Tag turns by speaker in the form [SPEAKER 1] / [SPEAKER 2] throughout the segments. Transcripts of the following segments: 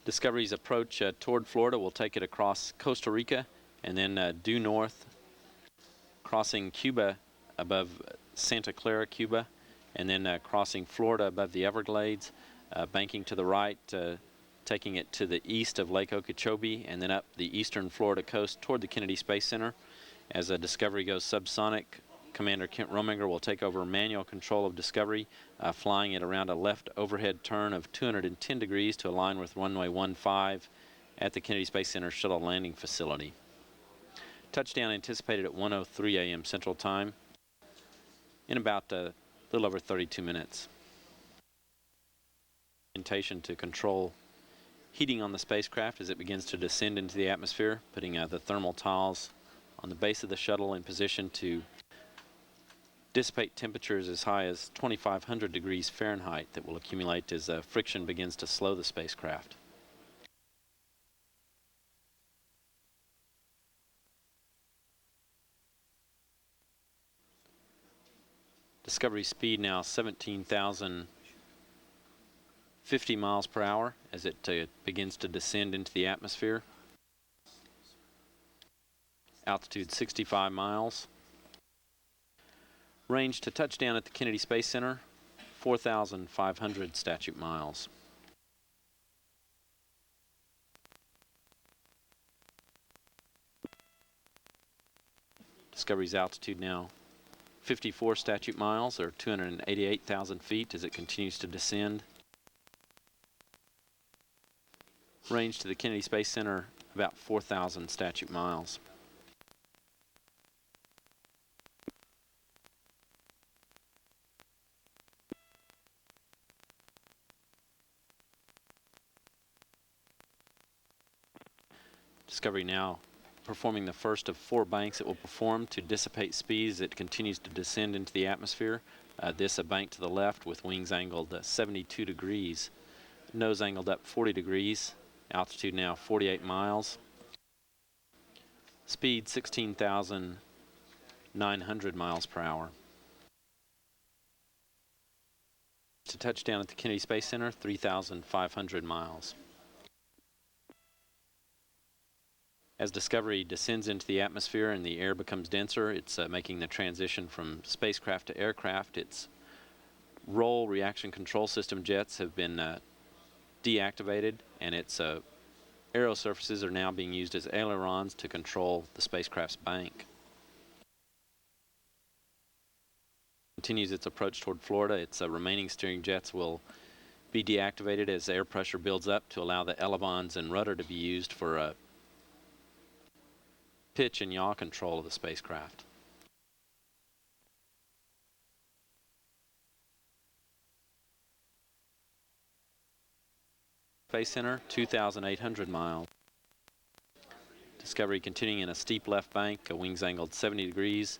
[SPEAKER 1] Discovery's approach toward Florida will take it across Costa Rica and then due north, crossing Cuba above Santa Clara, Cuba, and then crossing Florida above the Everglades, banking to the right, taking it to the east of Lake Okeechobee, and then up the eastern Florida coast toward the Kennedy Space Center. As Discovery goes subsonic, Commander Kent Rominger will take over manual control of Discovery, flying it around a left overhead turn of 210 degrees to align with runway 15 at the Kennedy Space Center shuttle landing facility. Touchdown anticipated at 1:03 a.m. Central Time in about a little over 32 minutes. Orientation to control heating on the spacecraft as it begins to descend into the atmosphere, putting the thermal tiles on the base of the shuttle in position to dissipate temperatures as high as 2,500 degrees Fahrenheit that will accumulate as friction begins to slow the spacecraft. Discovery speed now 17,050 miles per hour as it begins to descend into the atmosphere. Altitude 65 miles. Range to touchdown at the Kennedy Space Center, 4,500 statute miles. Discovery's altitude now 54 statute miles, or 288,000 feet, as it continues to descend. Range to the Kennedy Space Center about 4,000 statute miles. Discovery now performing the first of 4 banks it will perform to dissipate speed as it continues to descend into the atmosphere. This a bank to the left with wings angled 72 degrees, nose angled up 40 degrees, altitude now 48 miles, speed 16,900 miles per hour. To touchdown at the Kennedy Space Center, 3,500 miles. As Discovery descends into the atmosphere and the air becomes denser, it's making the transition from spacecraft to aircraft. Its roll reaction control system jets have been deactivated, and its aero surfaces are now being used as ailerons to control the spacecraft's bank. Continues its approach toward Florida. Its remaining steering jets will be deactivated as air pressure builds up to allow the elevons and rudder to be used for pitch and yaw control of the spacecraft. Space Center, 2,800 miles. Discovery continuing in a steep left bank, wings angled 70 degrees,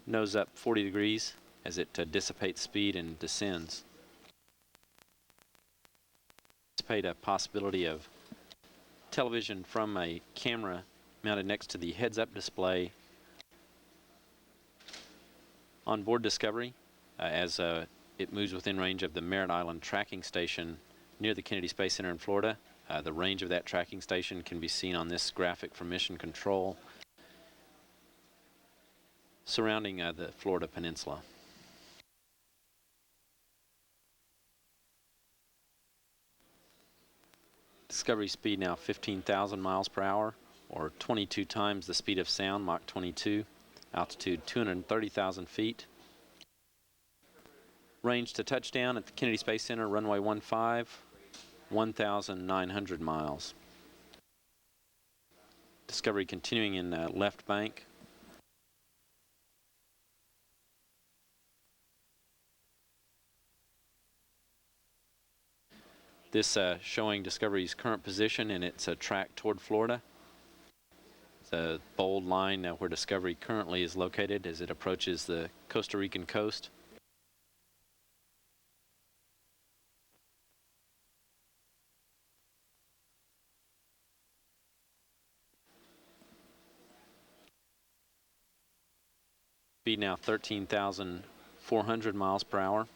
[SPEAKER 1] nose up 40 degrees as it dissipates speed and descends. Anticipate a possibility of television from a camera mounted next to the heads-up display on board Discovery as it moves within range of the Merritt Island tracking station near the Kennedy Space Center in Florida. The range of that tracking station can be seen on this graphic from Mission Control surrounding the Florida Peninsula. Discovery speed now 15,000 miles per hour, or 22 times the speed of sound, Mach 22, altitude 230,000 feet. Range to touchdown at the Kennedy Space Center, runway 15, 1,900 miles. Discovery continuing in left bank. This showing Discovery's current position in its track toward Florida. The bold line where Discovery currently is located as it approaches the Costa Rican coast. Speed now 13,400 miles per hour.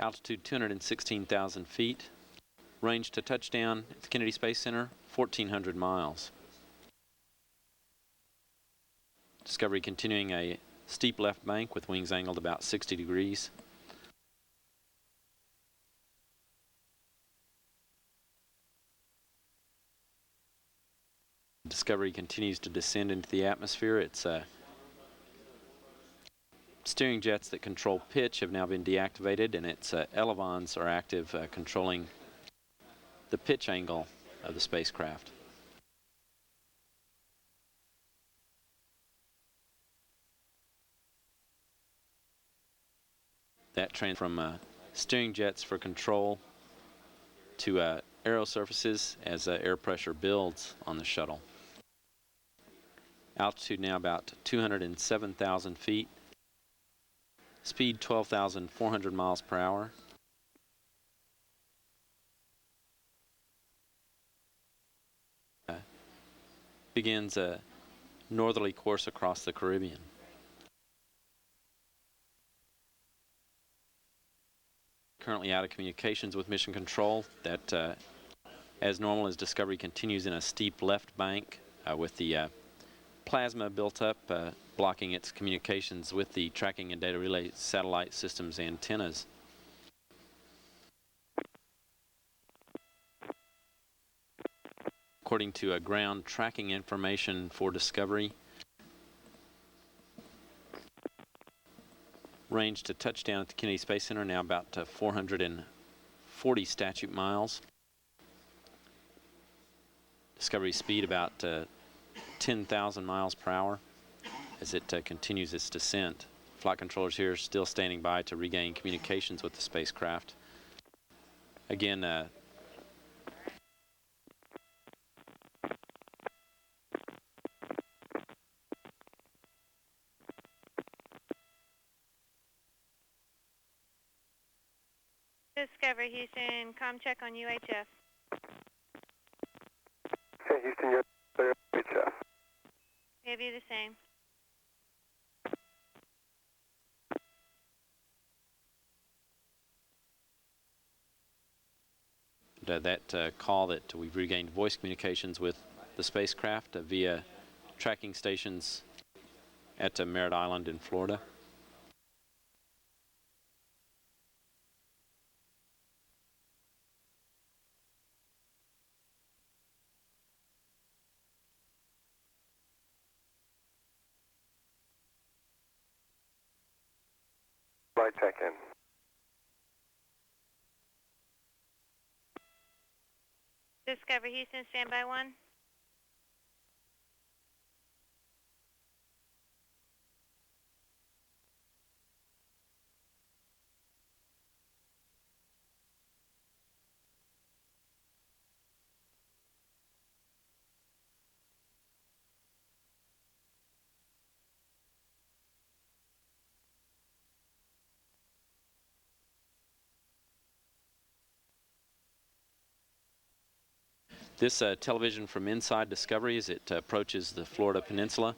[SPEAKER 1] Altitude 216,000 feet. Range to touchdown at the Kennedy Space Center, 1,400 miles. Discovery continuing a steep left bank with wings angled about 60 degrees. Discovery continues to descend into the atmosphere. Its steering jets that control pitch have now been deactivated, and its elevons are active, controlling the pitch angle of the spacecraft. That trans from steering jets for control to aero surfaces as air pressure builds on the shuttle. Altitude now about 207,000 feet. Speed 12,400 miles per hour. Begins a northerly course across the Caribbean. Currently out of communications with Mission Control. That, as normal, as Discovery continues in a steep left bank with the plasma built up, blocking its communications with the tracking and data relay satellite systems antennas. According to ground tracking information for Discovery, range to touchdown at the Kennedy Space Center now about 440 statute miles. Discovery speed about 10,000 miles per hour as it continues its descent. Flight controllers here still standing by to regain communications with the spacecraft. Again,
[SPEAKER 2] Discovery Houston, com check on UHF.
[SPEAKER 3] Hey, Houston, you're clear UHF.
[SPEAKER 2] We have you the same.
[SPEAKER 1] That call that we've regained voice communications with the spacecraft via tracking stations at Merritt Island in Florida.
[SPEAKER 3] Flight check in.
[SPEAKER 2] Discovery Houston, standby 1.
[SPEAKER 1] This television from inside Discovery as it approaches the Florida Peninsula.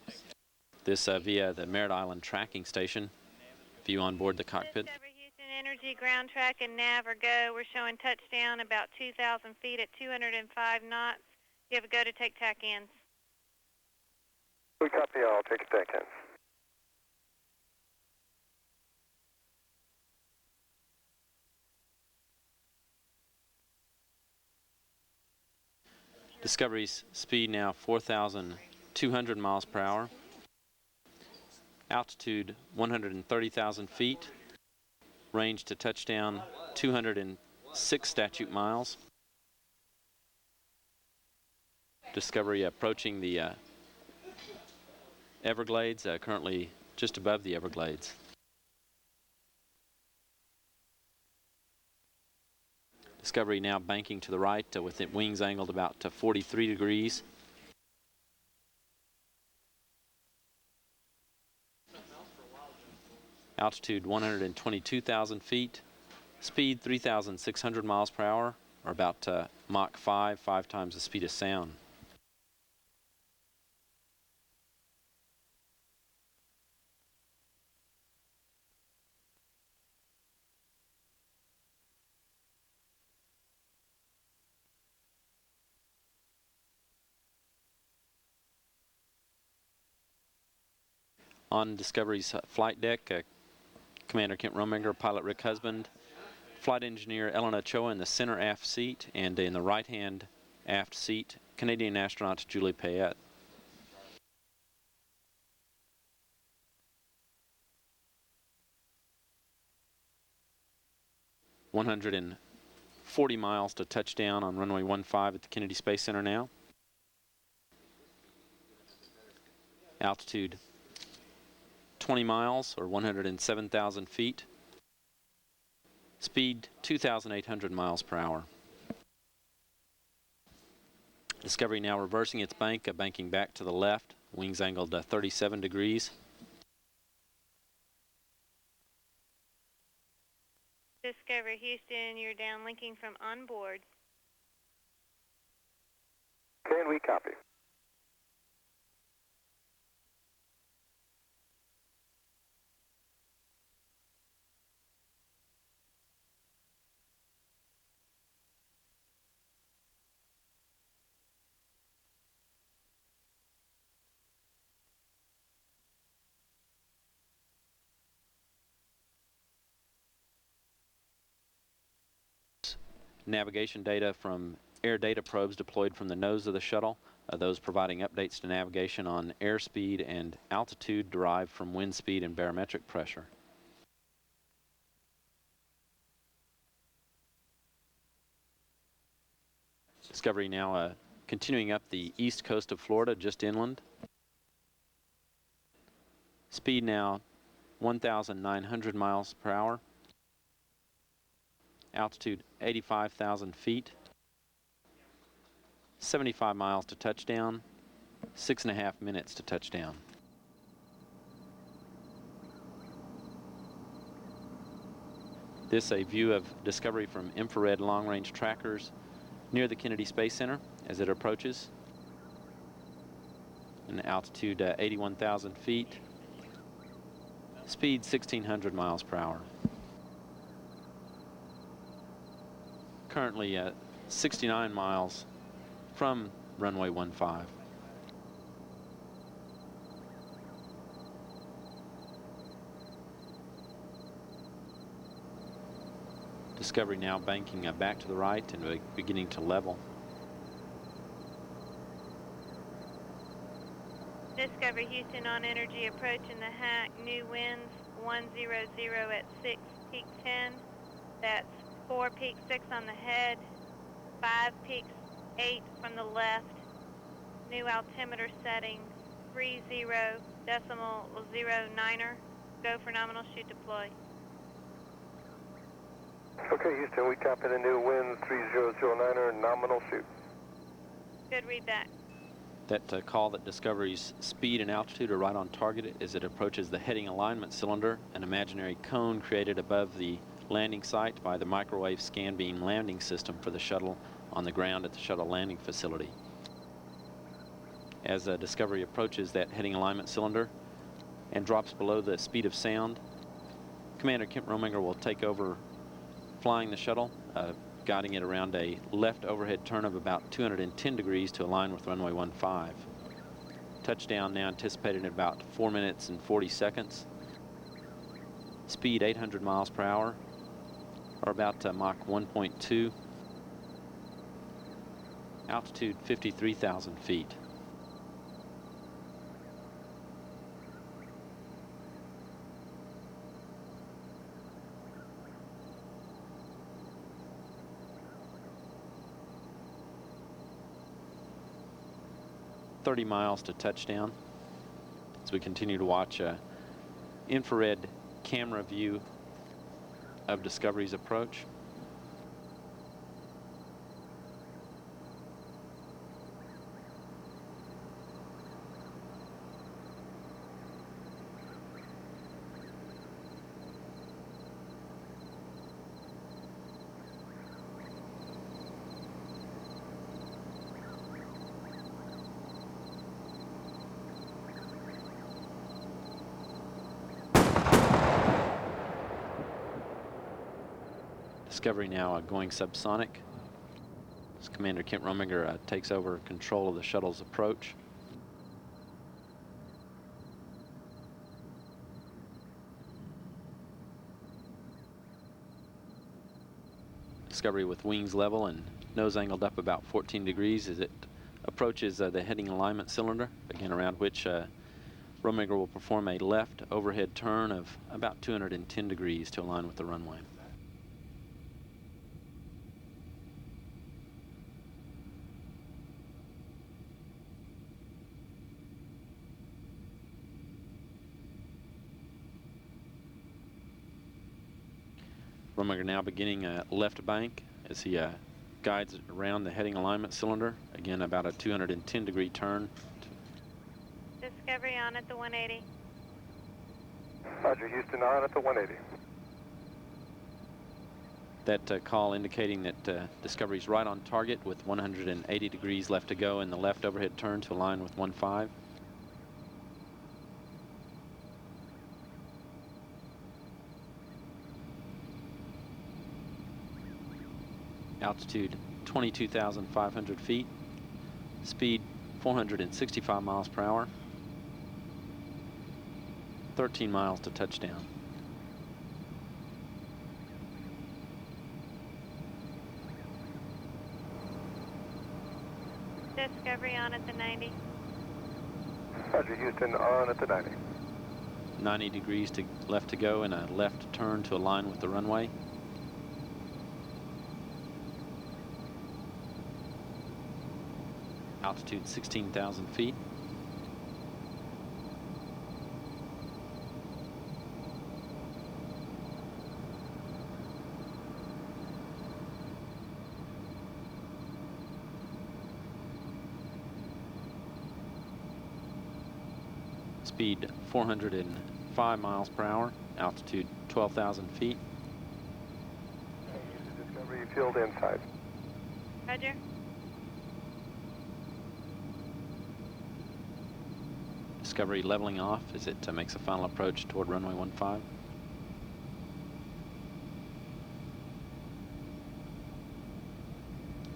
[SPEAKER 1] This via the Merritt Island tracking station. View on board the cockpit.
[SPEAKER 2] Discovery Houston, energy, ground track, and nav are go. We're showing touchdown about 2,000 feet at 205 knots. You have a go to take tack-ins.
[SPEAKER 3] We copy all. Take a second.
[SPEAKER 1] Discovery's speed now 4,200 miles per hour. Altitude 130,000 feet. Range to touchdown 206 statute miles. Discovery approaching the Everglades, currently just above the Everglades. Discovery now banking to the right with its wings angled about 43 degrees. Altitude 122,000 feet. Speed 3,600 miles per hour, or about Mach 5 times the speed of sound. On Discovery's flight deck, Commander Kent Rominger, pilot Rick Husband, flight engineer Ellen Ochoa in the center aft seat, and in the right-hand aft seat, Canadian astronaut Julie Payette. ...140 miles to touchdown on runway 15 at the Kennedy Space Center now. Altitude 20 miles or 107,000 feet. Speed 2,800 miles per hour. Discovery now reversing its bank, banking back to the left, wings angled 37 degrees.
[SPEAKER 2] Discovery Houston, you're downlinking from onboard.
[SPEAKER 3] Can we copy?
[SPEAKER 1] Navigation data from air data probes deployed from the nose of the shuttle, those providing updates to navigation on airspeed and altitude derived from wind speed and barometric pressure. Discovery now continuing up the east coast of Florida, just inland. Speed now 1,900 miles per hour. Altitude 85,000 feet. 75 miles to touchdown. 6.5 minutes to touchdown. This a view of Discovery from infrared long-range trackers near the Kennedy Space Center as it approaches. And altitude 81,000 feet. Speed 1,600 miles per hour. Currently 69 miles from runway 15. Discovery now banking back to the right and beginning to level.
[SPEAKER 2] Discovery Houston on energy approach in the hack. New winds 100 at 6, peak 10. That's 4, peak 6 on the head. 5, peak 8 from the left. New altimeter setting 30.09er. Go for nominal shoot deploy.
[SPEAKER 3] Okay, Houston, we copy the new wind 3009er, nominal shoot.
[SPEAKER 2] Good readback.
[SPEAKER 1] That call that Discovery's speed and altitude are right on target as it approaches the heading alignment cylinder, an imaginary cone created above the landing site by the microwave scan beam landing system for the shuttle on the ground at the shuttle landing facility. As Discovery approaches that heading alignment cylinder and drops below the speed of sound, Commander Kent Rominger will take over flying the shuttle, guiding it around a left overhead turn of about 210 degrees to align with runway 15. Touchdown now anticipated in about 4 minutes and 40 seconds. Speed 800 miles per hour, or about Mach 1.2. Altitude 53,000 feet. ...30 miles to touchdown as we continue to watch infrared camera view of Discovery's approach. Discovery now going subsonic as Commander Kent Rominger takes over control of the shuttle's approach. Discovery with wings level and nose angled up about 14 degrees as it approaches the heading alignment cylinder, again around which Roadmaker will perform a left overhead turn of about 210 degrees to align with the runway. Roadmaker now beginning a left bank as he guides around the heading alignment cylinder, again about a 210 degree turn.
[SPEAKER 2] Discovery on at the 180.
[SPEAKER 3] Roger, Houston, on at the 180.
[SPEAKER 1] That call indicating that Discovery's right on target with 180 degrees left to go in the left overhead turn to align with 15. Altitude 22,500 feet. Speed 465 miles per hour. 13 miles to touchdown.
[SPEAKER 2] Discovery on at the 90.
[SPEAKER 3] Roger, Houston, on at the 90.
[SPEAKER 1] 90 degrees to left to go in a left turn to align with the runway. Altitude 16,000 feet. Speed 405 miles per hour, altitude 12,000 feet.
[SPEAKER 3] Discovery field inside.
[SPEAKER 2] Roger.
[SPEAKER 1] Discovery leveling off as it makes a final approach toward runway 15.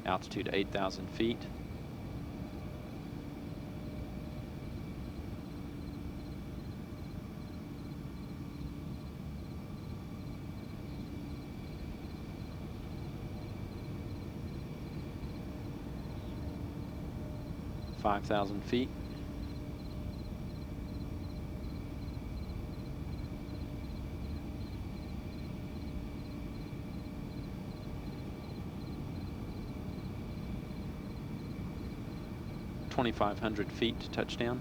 [SPEAKER 1] Altitude 8,000 feet. $5,000 feet. $2,500 feet to touchdown.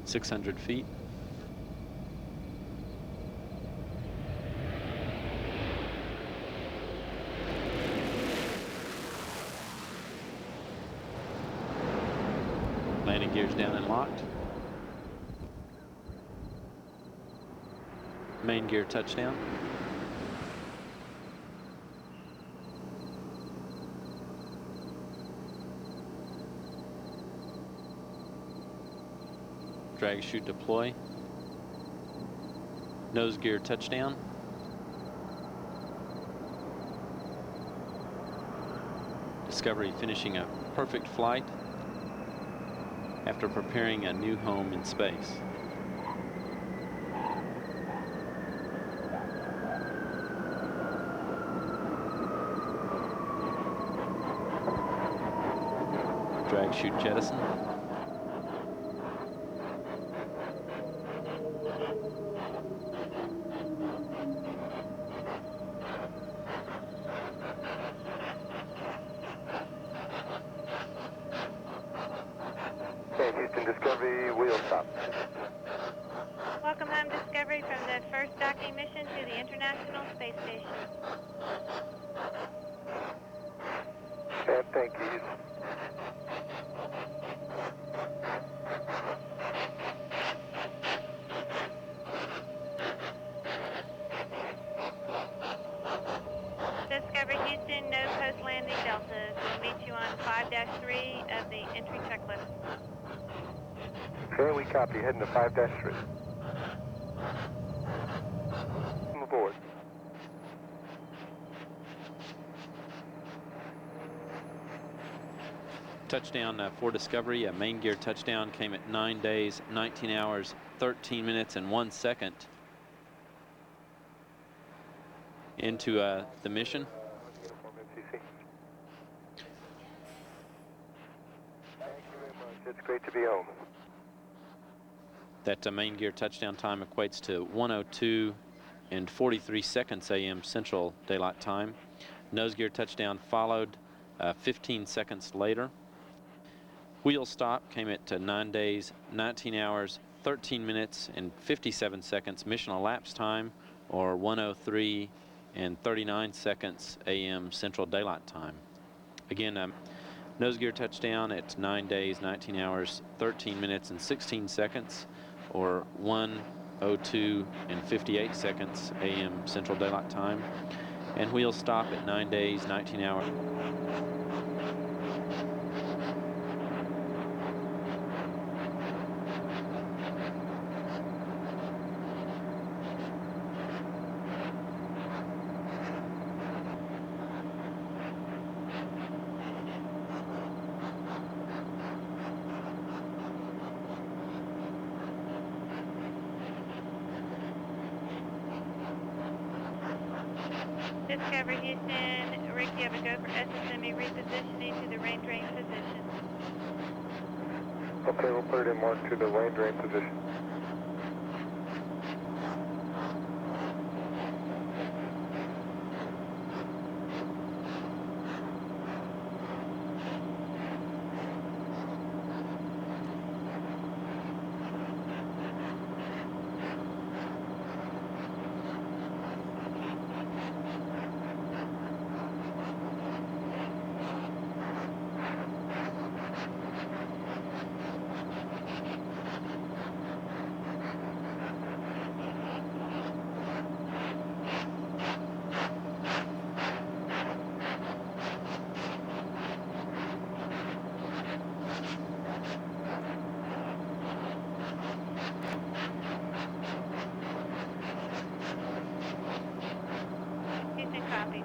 [SPEAKER 1] $600 feet. Landing gears down and locked. Main gear touchdown. Drag chute deploy. Nose gear touchdown. Discovery finishing a perfect flight after preparing a new home in space. Drag chute jettison.
[SPEAKER 3] Okay, Houston, Discovery, wheel stop.
[SPEAKER 2] Welcome home, Discovery, from the first docking mission to the International Space Station.
[SPEAKER 3] And thank you, Houston.
[SPEAKER 2] Discovery Houston, no post-landing deltas. We'll meet you on 5-3 of the entry checklist.
[SPEAKER 3] Okay, we copy. Heading to 5-3. Come aboard.
[SPEAKER 1] Touchdown for Discovery, a main gear touchdown came at 9 days, 19 hours, 13 minutes, and 1 second into the mission.
[SPEAKER 3] Uniform MCC. Thank you very much. It's great to be home.
[SPEAKER 1] That main gear touchdown time equates to 1:02 and 43 seconds a.m. Central Daylight Time. Nose gear touchdown followed 15 seconds later. Wheel stop came at 9 days, 19 hours, 13 minutes, and 57 seconds mission elapsed time, or 1:03 and 39 seconds a.m. Central Daylight Time. Again, nose gear touchdown at 9 days, 19 hours, 13 minutes, and 16 seconds, or 1:02 and 58 seconds a.m. Central Daylight Time. And wheel stop at 9 days, 19 hours.
[SPEAKER 2] Discovery Houston, Rick, you have a go for SSME repositioning to the rain drain position.
[SPEAKER 3] Okay, we'll put it in mark to the rain drain position.
[SPEAKER 2] Houston, copy.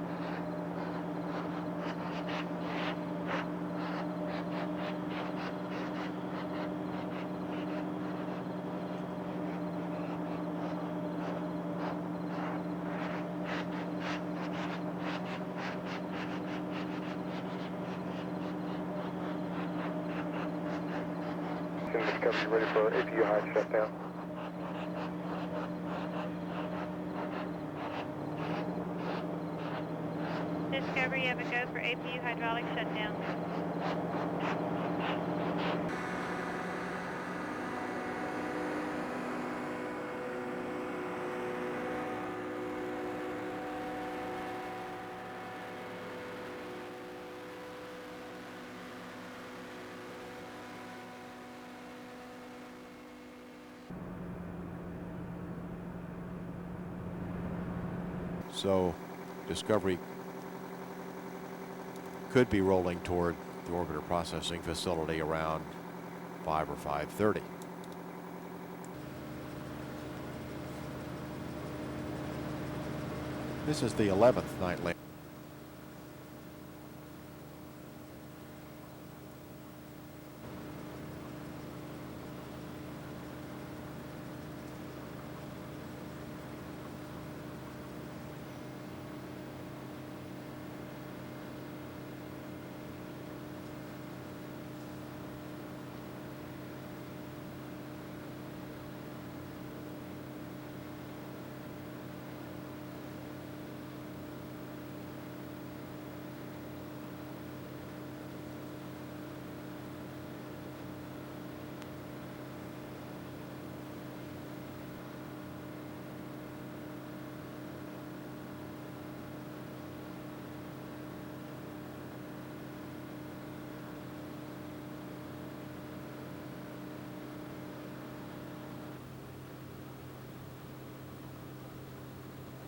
[SPEAKER 3] Discovery ready for APU high shutdown.
[SPEAKER 2] Discovery, you have a go for APU hydraulic shutdown.
[SPEAKER 4] So Discovery could be rolling toward the orbiter processing facility around 5 or 5:30. This is the 11th night landing.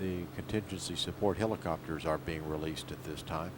[SPEAKER 4] The contingency support helicopters are being released at this time.